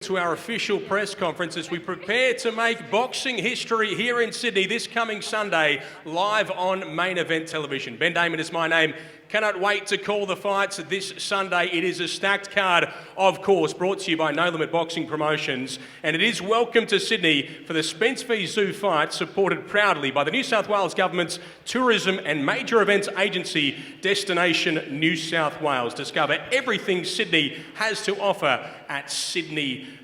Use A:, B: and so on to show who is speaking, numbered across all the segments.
A: To our official press conference as we prepare to make boxing history here in Sydney this coming Sunday, live on Main Event Television. Ben Damon is my name. Cannot wait to call the fights this Sunday. It is a stacked card, of course, brought to you by No Limit Boxing Promotions. And it is welcome to Sydney for the Spence v Tszyu fight, supported proudly by the New South Wales Government's Tourism and Major Events Agency, Destination New South Wales. Discover everything Sydney has to offer at sydney.com.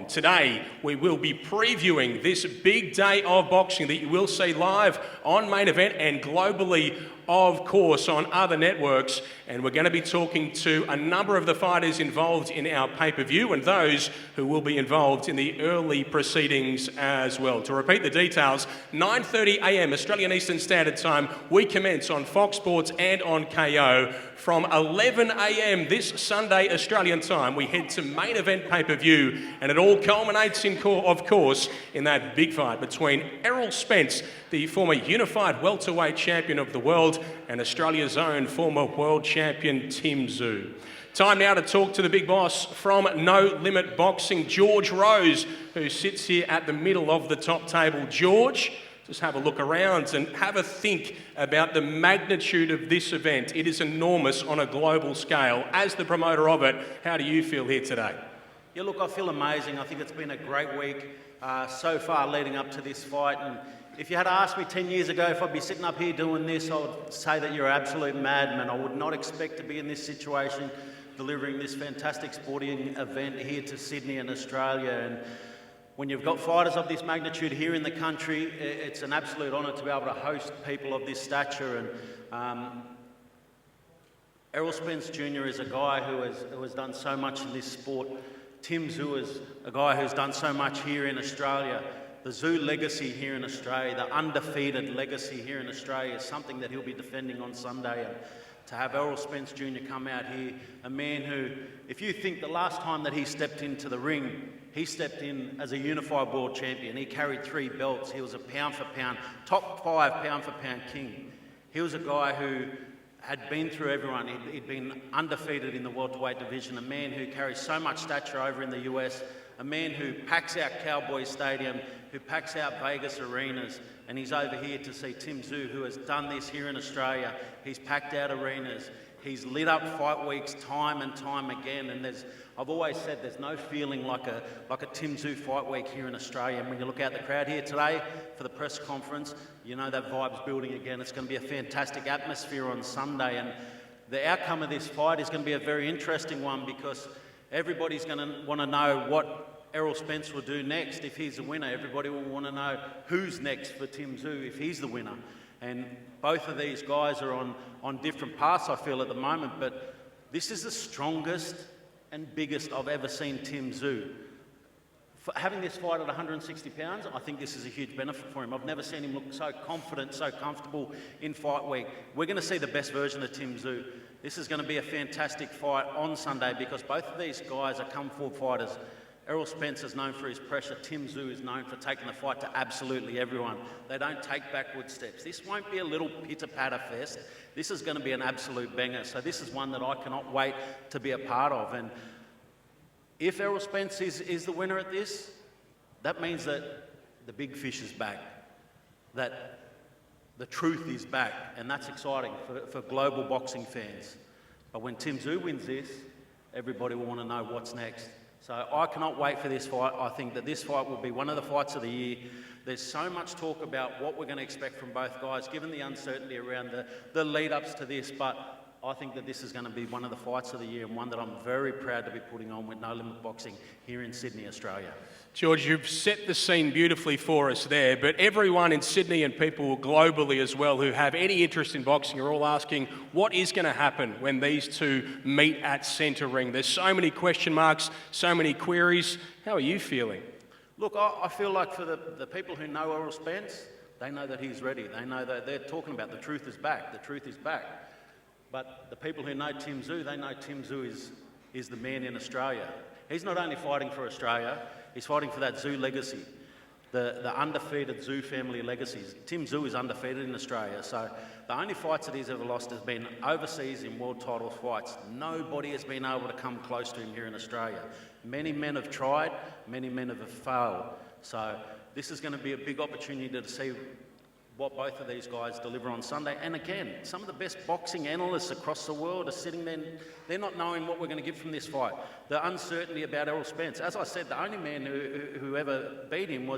A: Today, we will be previewing this big day of boxing that you will see live on Main Event and globally, of course, on other networks. And we're going to be talking to a number of the fighters involved in our pay-per-view and those who will be involved in the early proceedings as well. To repeat the details, 9:30 a.m. Australian Eastern Standard Time, we commence on Fox Sports and on KO. From 11 a.m. this Sunday Australian time, we head to Main Event pay-per-view, and it all culminates, of course, in that big fight between Errol Spence, the former unified welterweight champion of the world, and Australia's own former world champion Tszyu. Time now to talk to the big boss from No Limit Boxing, George Rose, who sits here at the middle of the top table. George, just have a look around and have a think about the magnitude of this event. It is enormous on a global scale. As the promoter of it, how do you feel here today?
B: Yeah, look, I feel amazing. I think it's been a great week so far leading up to this fight. And if you had asked me 10 years ago if I'd be sitting up here doing this, I would say that you're an absolute madman. I would not expect to be in this situation, delivering this fantastic sporting event here to Sydney and Australia. And when you've got fighters of this magnitude here in the country, it's an absolute honour to be able to host people of this stature. And Errol Spence Jr is a guy who has done so much in this sport. Tszyu is a guy who's done so much here in Australia. The Tszyu legacy here in Australia, the undefeated legacy here in Australia, is something that he'll be defending on Sunday. And to have Errol Spence Jr come out here, a man who, if you think the last time that he stepped into the ring, he stepped in as a unified world champion. He carried 3 belts. He was a pound-for-pound, top 5 pound-for-pound king. He was a guy who had been through everyone. He'd been undefeated in the welterweight division, a man who carries so much stature over in the US, a man who packs out Cowboy Stadium, who packs out Vegas arenas, and he's over here to see Tszyu, who has done this here in Australia. He's packed out arenas. He's lit up fight weeks time and time again, and I've always said there's no feeling like a Tszyu fight week here in Australia. And when you look out the crowd here today for the press conference, you know that vibe's building again. It's going to be a fantastic atmosphere on Sunday, and the outcome of this fight is going to be a very interesting one because everybody's going to want to know what Errol Spence will do next if he's the winner. Everybody will want to know who's next for Tszyu if he's the winner. And both of these guys are on different paths, I feel, at the moment, but this is the strongest and biggest I've ever seen Tszyu. For having this fight at 160 pounds, I think this is a huge benefit for him. I've never seen him look so confident, so comfortable in fight week. We're going to see the best version of Tszyu. This is going to be a fantastic fight on Sunday because both of these guys are come-forward fighters. Errol Spence is known for his pressure. Tszyu is known for taking the fight to absolutely everyone. They don't take backward steps. This won't be a little pitter-patter fest. This is going to be an absolute banger. So this is one that I cannot wait to be a part of. And if Errol Spence is the winner at this, that means that the big fish is back, that the truth is back, and that's exciting for global boxing fans. But when Tszyu wins this, everybody will want to know what's next. So I cannot wait for this fight. I think that this fight will be one of the fights of the year. There's so much talk about what we're going to expect from both guys, given the uncertainty around the lead-ups to this, but I think that this is going to be one of the fights of the year and one that I'm very proud to be putting on with No Limit Boxing here in Sydney, Australia.
A: George, you've set the scene beautifully for us there, but everyone in Sydney and people globally as well who have any interest in boxing are all asking what is going to happen when these two meet at centre ring. There's so many question marks, so many queries. How are you feeling?
B: Look, I feel like for the people who know Errol Spence, they know that he's ready. They know that they're talking about the truth is back. The truth is back. But the people who know Tszyu, they know Tszyu is the man in Australia. He's not only fighting for Australia, he's fighting for that Tszyu legacy. the undefeated Tszyu family legacies. Tszyu is undefeated in Australia, so the only fights that he's ever lost has been overseas in world title fights. Nobody has been able to come close to him here in Australia. Many men have tried, many men have failed. So this is going to be a big opportunity to see what both of these guys deliver on Sunday. And again, some of the best boxing analysts across the world are sitting there, they're not knowing what we're going to get from this fight. The uncertainty about Errol Spence. As I said, the only man who ever beat him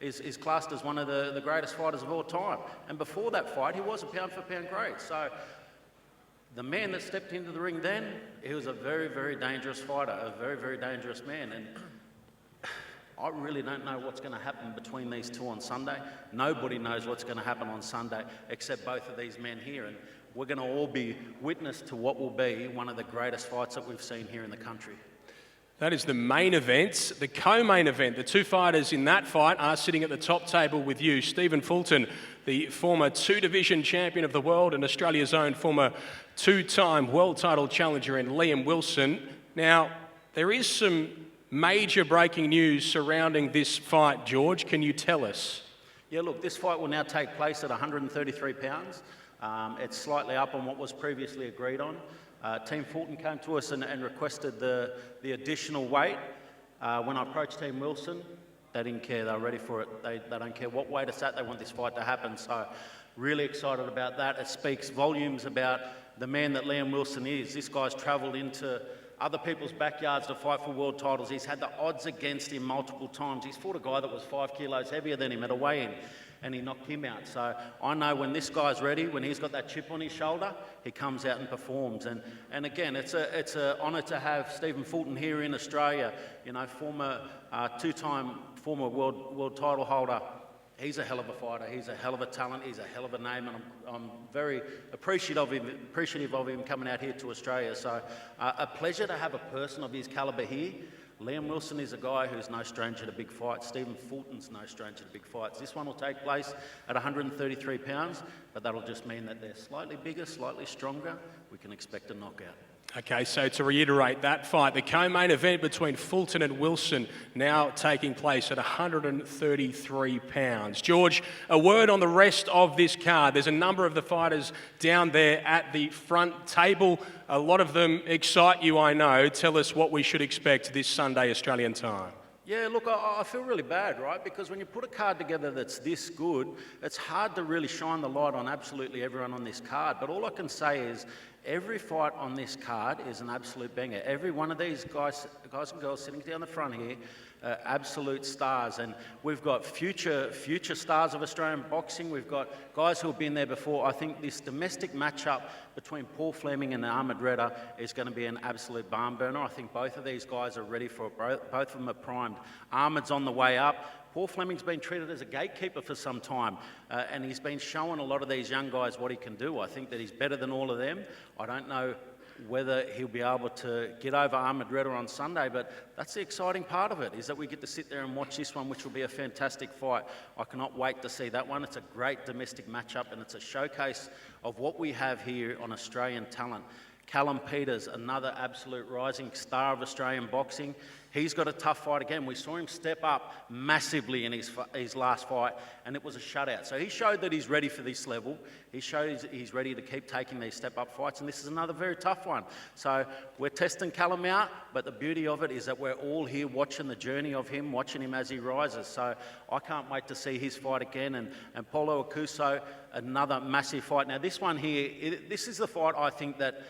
B: is classed as one of the greatest fighters of all time. And before that fight, he was a pound-for-pound great. So the man that stepped into the ring then, he was a very, very dangerous fighter, a very, very dangerous man. And I really don't know what's going to happen between these two on Sunday. Nobody knows what's going to happen on Sunday except both of these men here. And we're going to all be witness to what will be one of the greatest fights that we've seen here in the country.
A: That is the main event. The co-main event, the two fighters in that fight are sitting at the top table with you. Stephen Fulton, the former two-division champion of the world and Australia's own former two-time world title challenger, and Liam Wilson. Now, there is some major breaking news surrounding this fight, George. Can you tell us?
B: Yeah, look, this fight will now take place at 133 pounds. It's slightly up on what was previously agreed on. Team Fulton came to us and requested the additional weight. When I approached Team Wilson, they didn't care. They were ready for it. They don't care what weight it's at. They want this fight to happen. So really excited about that. It speaks volumes about the man that Liam Wilson is. This guy's travelled into other people's backyards to fight for world titles. He's had the odds against him multiple times. He's fought a guy that was 5 kilos heavier than him at a weigh-in, and he knocked him out. So I know when this guy's ready, when he's got that chip on his shoulder, he comes out and performs. And again, it's an honour to have Stephen Fulton here in Australia. You know, former two-time former world title holder. He's a hell of a fighter. He's a hell of a talent. He's a hell of a name, and I'm very appreciative of him coming out here to Australia. So a pleasure to have a person of his calibre here. Liam Wilson is a guy who's no stranger to big fights. Stephen Fulton's no stranger to big fights. This one will take place at 133 pounds, but that'll just mean that they're slightly bigger, slightly stronger. We can expect a knockout.
A: Okay, so to reiterate that fight, the co-main event between Fulton and Wilson now taking place at 133 pounds. George, a word on the rest of this card. There's a number of the fighters down there at the front table. A lot of them excite you, I know. Tell us what we should expect this Sunday Australian time.
B: Yeah, look, I feel really bad, right? Because when you put a card together that's this good, it's hard to really shine the light on absolutely everyone on this card. But all I can say is every fight on this card is an absolute banger. Every one of these guys and girls sitting down the front here are absolute stars. And we've got future stars of Australian boxing. We've got guys who have been there before. I think this domestic matchup between Paul Fleming and Ahmed Redder is going to be an absolute barn burner. I think both of these guys are ready for it. Both of them are primed. Ahmed's on the way up. Paul Fleming's been treated as a gatekeeper for some time, and he's been showing a lot of these young guys what he can do. I think that he's better than all of them. I don't know whether he'll be able to get over Ahmed Redder on Sunday, but that's the exciting part of it, is that we get to sit there and watch this one, which will be a fantastic fight. I cannot wait to see that one. It's a great domestic matchup, and it's a showcase of what we have here on Australian talent. Callum Peters, another absolute rising star of Australian boxing. He's got a tough fight again. We saw him step up massively in his last fight, and it was a shutout. So he showed that he's ready for this level. He showed he's ready to keep taking these step-up fights, and this is another very tough one. So we're testing Callum out, but the beauty of it is that we're all here watching the journey of him, watching him as he rises. So I can't wait to see his fight again. And Paulo Acuso, another massive fight. Now this one here, this is the fight I think that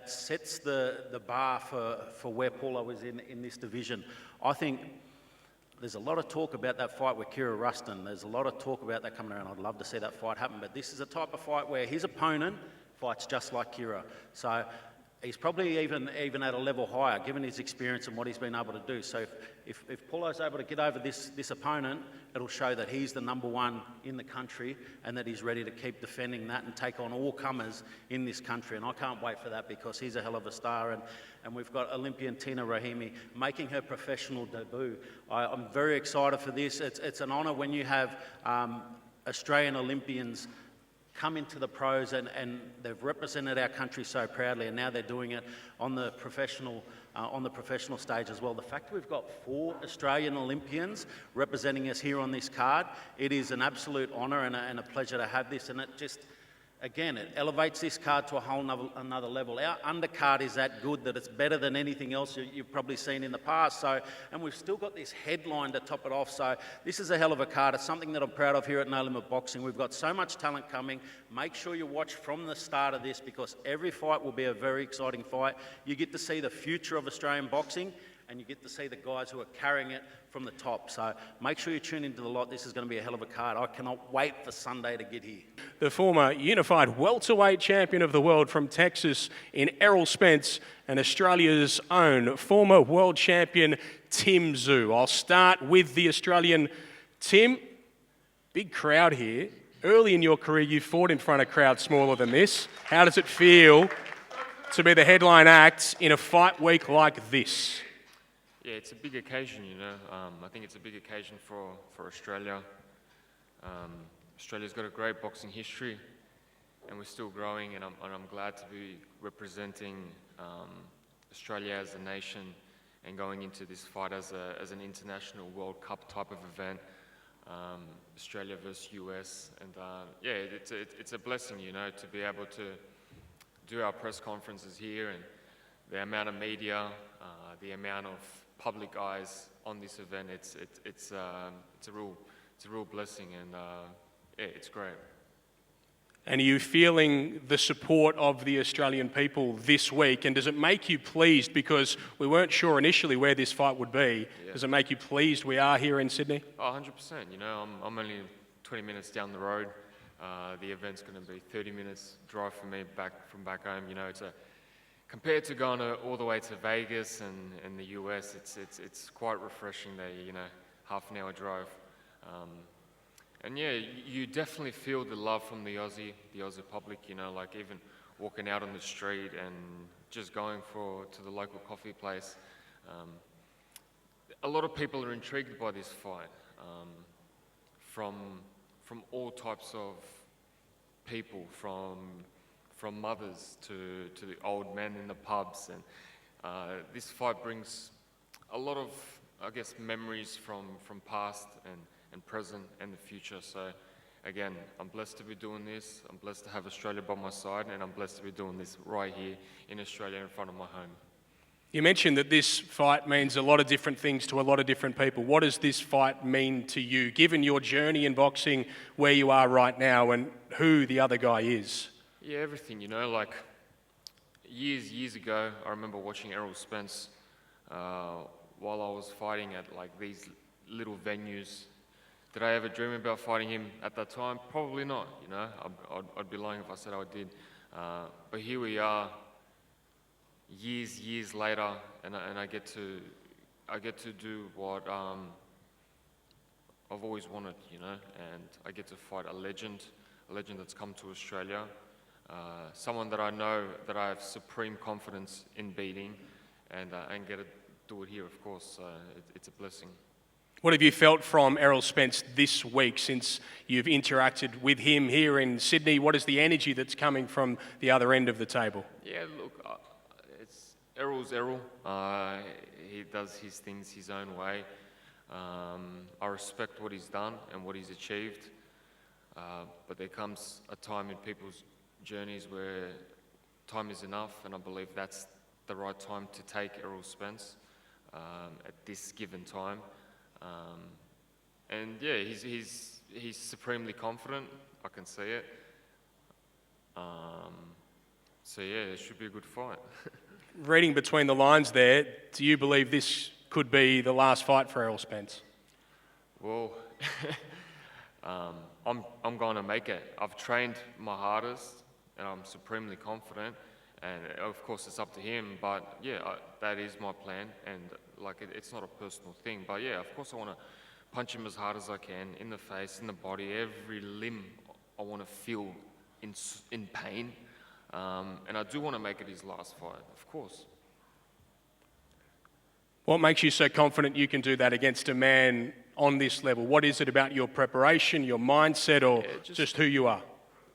B: sets the bar for where Paulo is in this division. I think there's a lot of talk about that fight with Kira Rustin. There's a lot of talk about that coming around. I'd love to see that fight happen, but this is a type of fight where his opponent fights just like Kira. So he's probably even at a level higher, given his experience and what he's been able to do. So if Paulo's able to get over this opponent, it'll show that he's the number one in the country and that he's ready to keep defending that and take on all comers in this country. And I can't wait for that, because he's a hell of a star. And we've got Olympian Tina Rahimi making her professional debut. I'm very excited for this. It's an honour when you have Australian Olympians come into the pros and they've represented our country so proudly, and now they're doing it on the professional on the professional stage as well. The fact that we've got 4 Australian Olympians representing us here on this card, it is an absolute honour and a pleasure to have this, and it just, again, it elevates this card to a whole another level. Our undercard is that good that it's better than anything else you've probably seen in the past. So, and we've still got this headline to top it off. So this is a hell of a card. It's something that I'm proud of here at No Limit Boxing. We've got so much talent coming. Make sure you watch from the start of this, because every fight will be a very exciting fight. You get to see the future of Australian boxing, and you get to see the guys who are carrying it from the top. So make sure you tune into the lot. This is going to be a hell of a card. I cannot wait for Sunday to get here.
A: The former unified welterweight champion of the world from Texas in Errol Spence, and Australia's own former world champion Tszyu. I'll start with the Australian. Tim, big crowd here. Early in your career, you fought in front of crowds smaller than this. How does it feel to be the headline act in a fight week like this?
C: Yeah, it's a big occasion, you know. I think it's a big occasion for Australia. Australia's got a great boxing history, and we're still growing, and I'm glad to be representing Australia as a nation and going into this fight as an international World Cup type of event. Australia versus US, and yeah, it's a blessing, you know, to be able to do our press conferences here, and the amount of media, the amount of public eyes on this event, it's a real blessing, and yeah, it's great.
A: And are you feeling the support of the Australian people this week? And does it make you pleased, because we weren't sure initially where this fight would be? Yeah. Does it make you pleased we are here in Sydney?
C: Oh, 100%. You know, I'm only 20 minutes down the road. The event's going to be 30 minutes drive for me from back home. You know, compared to going all the way to Vegas and the US, it's quite refreshing that, you know, half an hour drive. And yeah, you definitely feel the love from the Aussie public, you know, like even walking out on the street and just going to the local coffee place. A lot of people are intrigued by this fight, from all types of people, from mothers to the old men in the pubs, and this fight brings a lot of, I guess, memories from past and present and the future. So again, I'm blessed to be doing this. I'm blessed to have Australia by my side, and I'm blessed to be doing this right here in Australia in front of my home.
A: You mentioned that this fight means a lot of different things to a lot of different people. What does this fight mean to you, given your journey in boxing, where you are right now, and who the other guy is?
C: Yeah, everything, you know, like years ago, I remember watching Errol Spence while I was fighting at like these little venues. Did I ever dream about fighting him at that time? Probably not, you know. I'd be lying if I said I did. But here we are, years later, and I get to do what I've always wanted, you know. And I get to fight a legend that's come to Australia, someone that I know that I have supreme confidence in beating, and get to do it here, of course. So it's a blessing.
A: What have you felt from Errol Spence this week since you've interacted with him here in Sydney? What is the energy that's coming from the other end of the table?
C: Yeah, look, Errol's Errol. He does his things his own way. I respect what he's done and what he's achieved. But there comes a time in people's journeys where time is enough, and I believe that's the right time to take Errol Spence at this given time. And yeah, he's supremely confident. I can see it. So yeah, it should be a good fight.
A: Reading between the lines there, do you believe this could be the last fight for Errol Spence?
C: Well, I'm going to make it. I've trained my hardest, and I'm supremely confident. And of course, it's up to him. But yeah, that is my plan. And like, it's not a personal thing. But yeah, of course, I want to punch him as hard as I can, in the face, in the body, every limb. I want to feel in pain. And I do want to make it his last fight, of course.
A: What makes you so confident you can do that against a man on this level? What is it about your preparation, your mindset, or just who you are?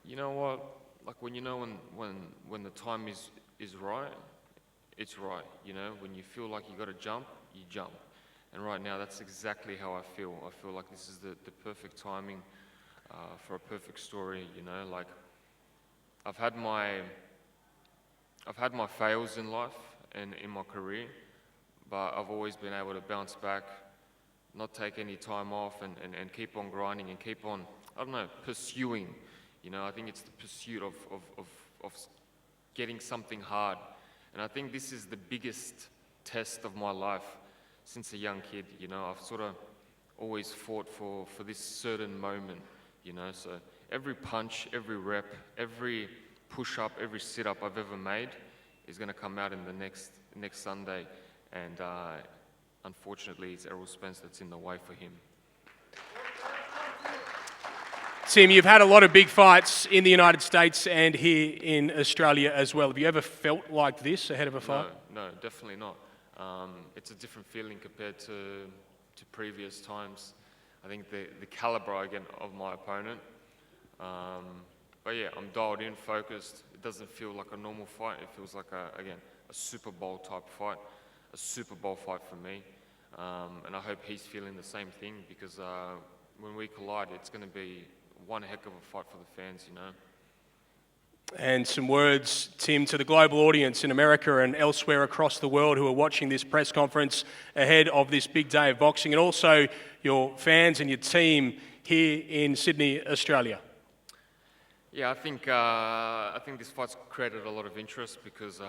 C: You know what? Like, when you know when the time is right, it's right. You know, when you feel like you got to jump, you jump. And right now, that's exactly how I feel. I feel like this is the perfect timing for a perfect story. You know, like I've had my fails in life and in my career, but I've always been able to bounce back, not take any time off, and keep on grinding and keep on, I don't know, pursuing. You know, I think it's the pursuit of getting something hard. And I think this is the biggest test of my life since a young kid. You know, I've sort of always fought for this certain moment, you know. So every punch, every rep, every push-up, every sit-up I've ever made is going to come out in the next Sunday. And unfortunately, it's Errol Spence that's in the way for him.
A: Tim, you've had a lot of big fights in the United States and here in Australia as well. Have you ever felt like this ahead of a fight?
C: No, definitely not. It's a different feeling compared to previous times. I think the caliber again of my opponent. But yeah, I'm dialed in, focused. It doesn't feel like a normal fight. It feels like a Super Bowl type fight, a Super Bowl fight for me. And I hope he's feeling the same thing, because when we collide, it's going to be one heck of a fight for the fans, you know.
A: And some words, Tim, to the global audience in America and elsewhere across the world who are watching this press conference ahead of this big day of boxing, and also your fans and your team here in Sydney, Australia.
C: Yeah, I think this fight's created a lot of interest because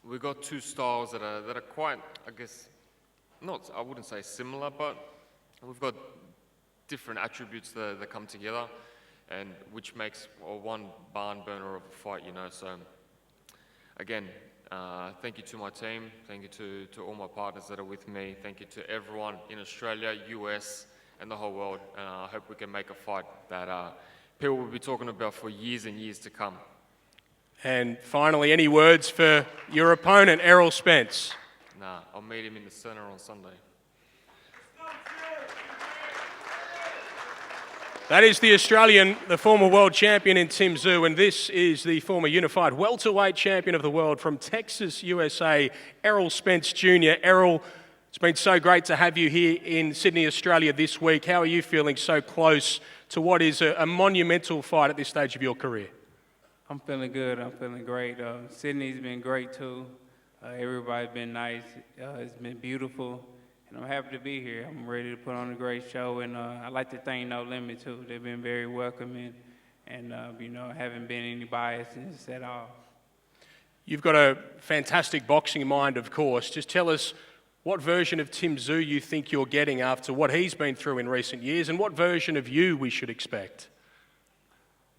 C: we've got two styles that are quite, I guess, I wouldn't say similar, but we've got different attributes that come together, and which makes one barn burner of a fight, you know. So again, thank you to my team, thank you to all my partners that are with me, thank you to everyone in Australia, US, and the whole world. And I hope we can make a fight that people will be talking about for years and years to come.
A: And finally, any words for your opponent, Errol Spence?
C: Nah, I'll meet him in the centre on Sunday.
A: That is the Australian, the former world champion in Tszyu, and this is the former unified welterweight champion of the world from Texas, USA, Errol Spence Jr. Errol, it's been so great to have you here in Sydney, Australia this week. How are you feeling so close to what is a monumental fight at this stage of your career?
D: I'm feeling good. I'm feeling great. Sydney's been great too. Everybody's been nice. It's been beautiful. And I'm happy to be here. I'm ready to put on a great show, and I'd like to thank No Limit, too. They've been very welcoming, and, haven't been any biases at all.
A: You've got a fantastic boxing mind, of course. Just tell us what version of Tszyu you think you're getting after what he's been through in recent years, and what version of you we should expect.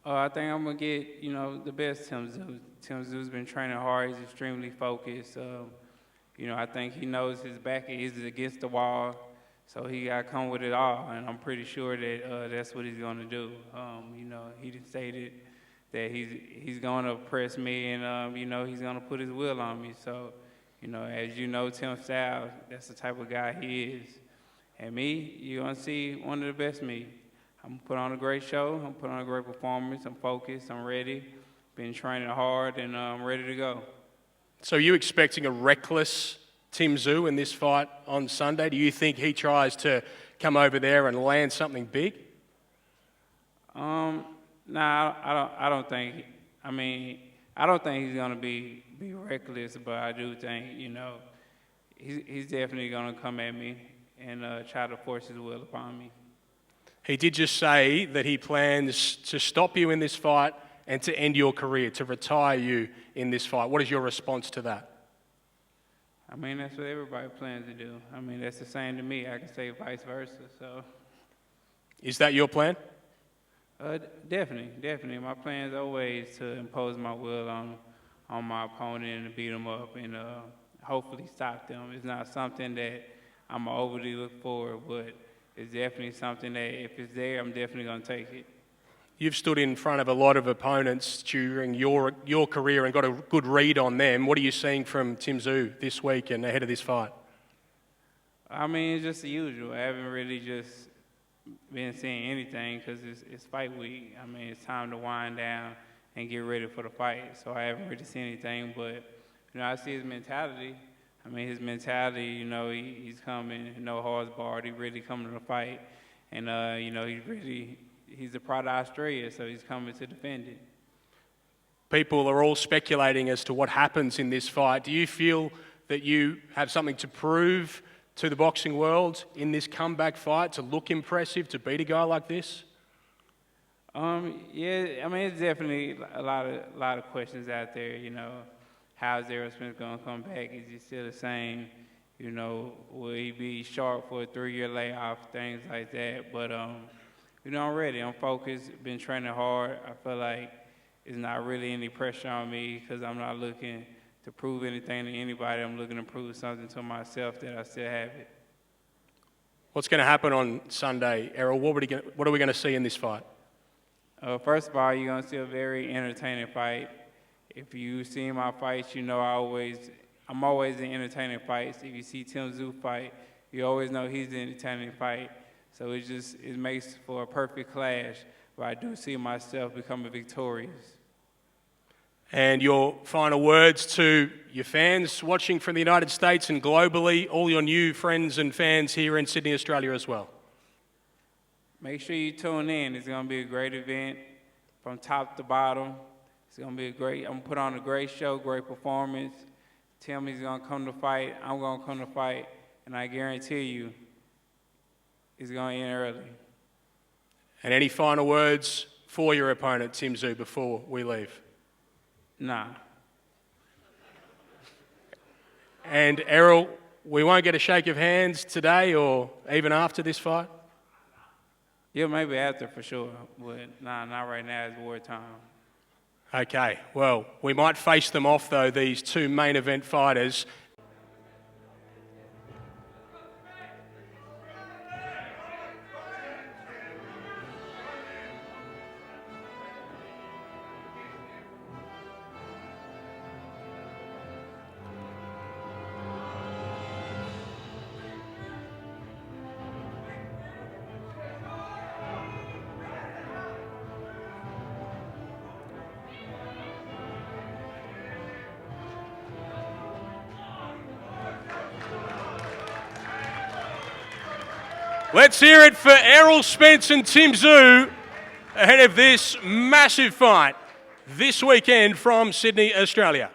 D: I think I'm going to get, the best Tszyu. Tszyu's been training hard. He's extremely focused. I think he knows his back is against the wall, so he got to come with it all, and I'm pretty sure that that's what he's going to do. He stated that he's going to press me, and, he's going to put his will on me. So, as you know, Tim style, that's the type of guy he is. And me, you're going to see one of the best me. I'm going to put on a great show. I'm going to put on a great performance. I'm focused. I'm ready. Been training hard, and I'm ready to go.
A: So are you expecting a reckless Tszyu in this fight on Sunday? Do you think he tries to come over there and land something big?
D: I don't think. I don't think he's going to be reckless, but I do think, he's definitely going to come at me and try to force his will upon me.
A: He did just say that he plans to stop you in this fight and to end your career, to retire you in this fight. What is your response to that?
D: That's what everybody plans to do. That's the same to me. I can say vice versa. So,
A: is that your plan?
D: Definitely. My plan is always to impose my will on my opponent and beat them up and hopefully stop them. It's not something that I'm overly look for, but it's definitely something that if it's there, I'm definitely going to take it.
A: You've stood in front of a lot of opponents during your career and got a good read on them. What are you seeing from Tszyu this week and ahead of this fight?
D: It's just the usual. I haven't really just been seeing anything because it's fight week. It's time to wind down and get ready for the fight. So I haven't really seen anything, but you know, I see his mentality. I mean, his mentality, you know, he's coming, no holds barred. He really coming to fight. And, you know, he's a product of Australia, so he's coming to defend it.
A: People are all speculating as to what happens in this fight. Do you feel that you have something to prove to the boxing world in this comeback fight, to look impressive, to beat a guy like this?
D: Yeah, I mean, it's definitely a lot of questions out there, you know. How's Errol Spence going to come back? Is he still the same? You know, will he be sharp for a 3-year layoff, things like that. But, you know, I'm ready. I'm focused, been training hard. I feel like it's not really any pressure on me because I'm not looking to prove anything to anybody. I'm looking to prove something to myself that I still have it.
A: What's going to happen on Sunday, Errol? What are we going to see in this fight?
D: First of all, you're going to see a very entertaining fight. If you see my fights, you know I'm always in entertaining fights. If you see Tszyu fight, you always know he's in entertaining fight. So it makes for a perfect clash where I do see myself becoming victorious.
A: And your final words to your fans watching from the United States and globally, all your new friends and fans here in Sydney, Australia as well.
D: Make sure you tune in. It's going to be a great event from top to bottom. It's going to be I'm going to put on a great show, great performance. Timmy's going to come to fight. I'm going to come to fight. And I guarantee you, it's going to end early.
A: And any final words for your opponent, Tszyu, before we leave?
D: Nah.
A: And Errol, we won't get a shake of hands today or even after this fight?
D: Yeah, maybe after for sure. But nah, not right now. It's wartime.
A: Okay, well, we might face them off, though, these two main event fighters. Let's hear it for Errol Spence and Tszyu ahead of this massive fight this weekend from Sydney, Australia.